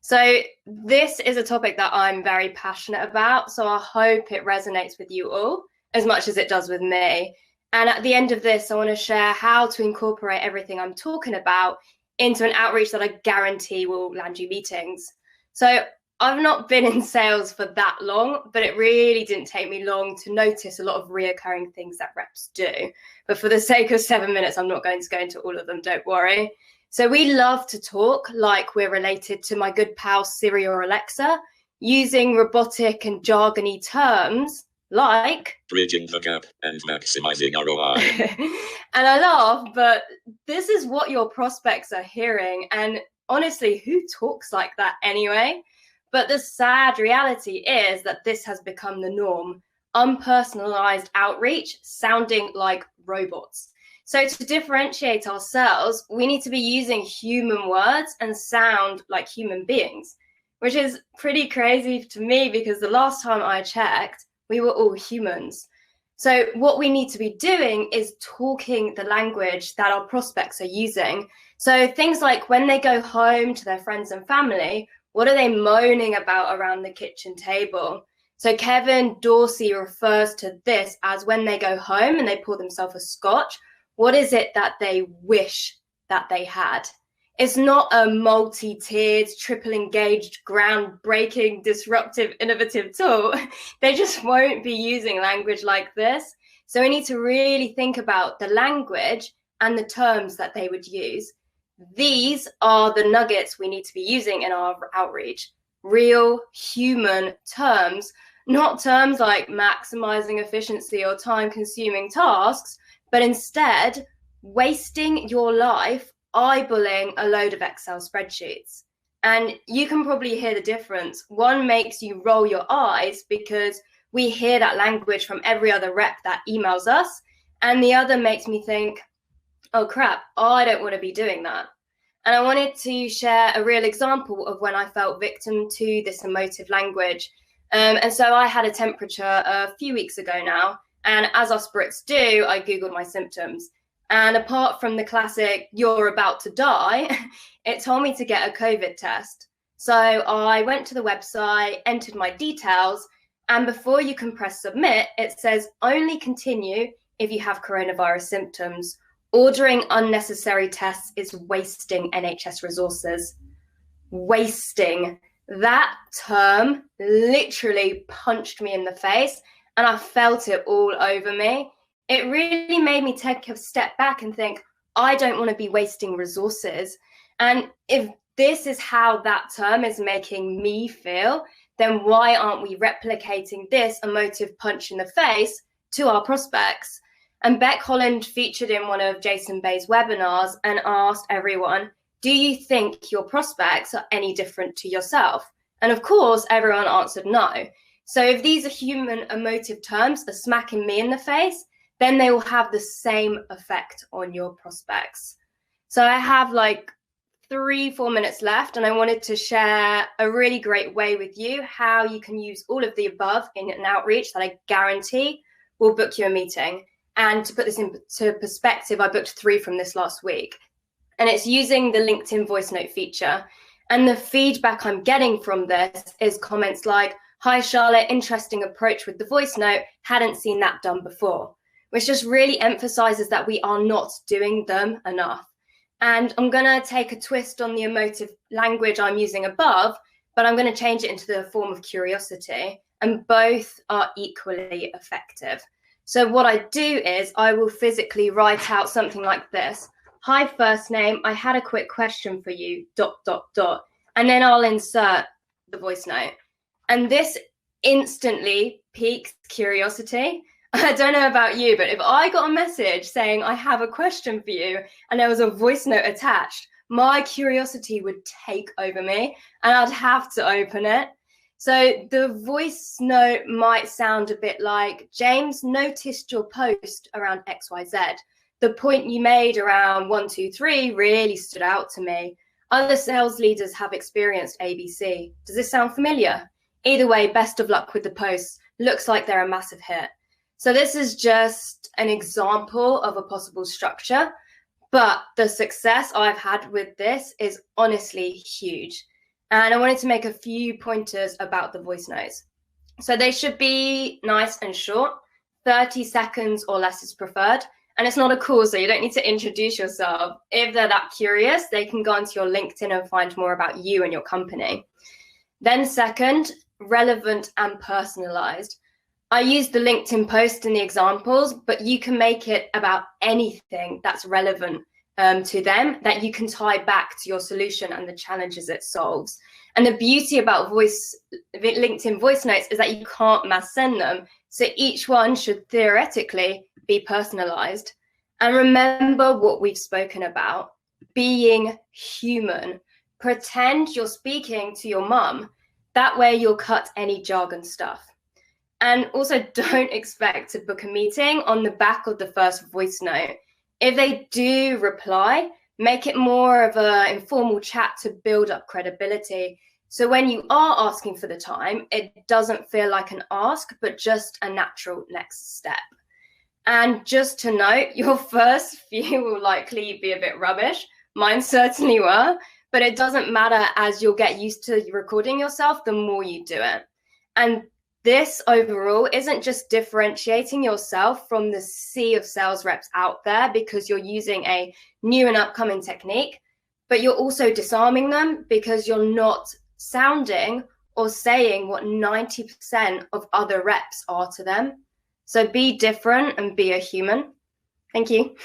So this is a topic that I'm very passionate about, so I hope it resonates with you all as much as it does with me. And at the end of this, I want to share how to incorporate everything I'm talking about into an outreach that I guarantee will land you meetings. So I've not been in sales for that long, but it really didn't take me long to notice a lot of reoccurring things that reps do. But for the sake of 7 minutes, I'm not going to go into all of them, don't worry. So we love to talk like we're related to my good pal Siri or Alexa, using robotic and jargony terms like bridging the gap and maximizing ROI. And I laugh, but this is what your prospects are hearing. And honestly, who talks like that anyway? But the sad reality is that this has become the norm. Unpersonalized outreach sounding like robots. So to differentiate ourselves, we need to be using human words and sound like human beings, which is pretty crazy to me because the last time I checked, we were all humans. So what we need to be doing is talking the language that our prospects are using. So things like when they go home to their friends and family, what are they moaning about around the kitchen table? So Kevin Dorsey refers to this as when they go home and they pour themselves a scotch, what is it that they wish that they had? It's not a multi-tiered, triple engaged, groundbreaking, disruptive, innovative tool. They just won't be using language like this. So we need to really think about the language and the terms that they would use. These are the nuggets we need to be using in our outreach. Real human terms, not terms like maximizing efficiency or time-consuming tasks, but instead wasting your life eyeballing a load of Excel spreadsheets. And you can probably hear the difference. One makes you roll your eyes because we hear that language from every other rep that emails us. And the other makes me think, oh crap, I don't want to be doing that. And I wanted to share a real example of when I felt victim to this emotive language. And so I had a temperature a few weeks ago now. And as us Brits do, I Googled my symptoms. And apart from the classic, you're about to die, it told me to get a COVID test. So I went to the website, entered my details, and before you can press submit, it says only continue if you have coronavirus symptoms. Ordering unnecessary tests is wasting NHS resources. Wasting. That term literally punched me in the face, and I felt it all over me. It really made me take a step back and think, I don't want to be wasting resources. And if this is how that term is making me feel, then why aren't we replicating this emotive punch in the face to our prospects? And Beck Holland featured in one of Jason Bay's webinars and asked everyone, do you think your prospects are any different to yourself? And of course, everyone answered no. So if these are human emotive terms are smacking me in the face, then they will have the same effect on your prospects. So I have like 3-4 minutes left, and I wanted to share a really great way with you how you can use all of the above in an outreach that I guarantee will book you a meeting. And to put this into perspective, I booked 3 from this last week. And it's using the LinkedIn voice note feature. And the feedback I'm getting from this is comments like, hi, Charlotte, interesting approach with the voice note. Hadn't seen that done before, which just really emphasizes that we are not doing them enough. And I'm going to take a twist on the emotive language I'm using above, but I'm going to change it into the form of curiosity. And both are equally effective. So what I do is I will physically write out something like this. Hi, first name, I had a quick question for you, ... And then I'll insert the voice note. And this instantly piques curiosity. I don't know about you, but if I got a message saying I have a question for you and there was a voice note attached, my curiosity would take over me and I'd have to open it. So the voice note might sound a bit like, James noticed your post around XYZ. The point you made around 1, 2, 3 really stood out to me. Other sales leaders have experienced ABC. Does this sound familiar? Either way, best of luck with the posts. Looks like they're a massive hit. So this is just an example of a possible structure, but the success I've had with this is honestly huge. And I wanted to make a few pointers about the voice notes. So they should be nice and short, 30 seconds or less is preferred. And it's not a call, so you don't need to introduce yourself. If they're that curious, they can go onto your LinkedIn and find more about you and your company. Then second, relevant and personalized. I used the LinkedIn post in the examples, but you can make it about anything that's relevant to them, that you can tie back to your solution and the challenges it solves. And the beauty about LinkedIn voice notes is that you can't mass send them. So each one should theoretically be personalized. And remember what we've spoken about, being human. Pretend you're speaking to your mum. That way you'll cut any jargon stuff. And also don't expect to book a meeting on the back of the first voice note. If they do reply, make it more of an informal chat to build up credibility. So when you are asking for the time, it doesn't feel like an ask, but just a natural next step. And just to note, your first few will likely be a bit rubbish. Mine certainly were, but it doesn't matter, as you'll get used to recording yourself the more you do it. And this overall isn't just differentiating yourself from the sea of sales reps out there because you're using a new and upcoming technique, but you're also disarming them because you're not sounding or saying what 90% of other reps are to them. So be different and be a human. Thank you.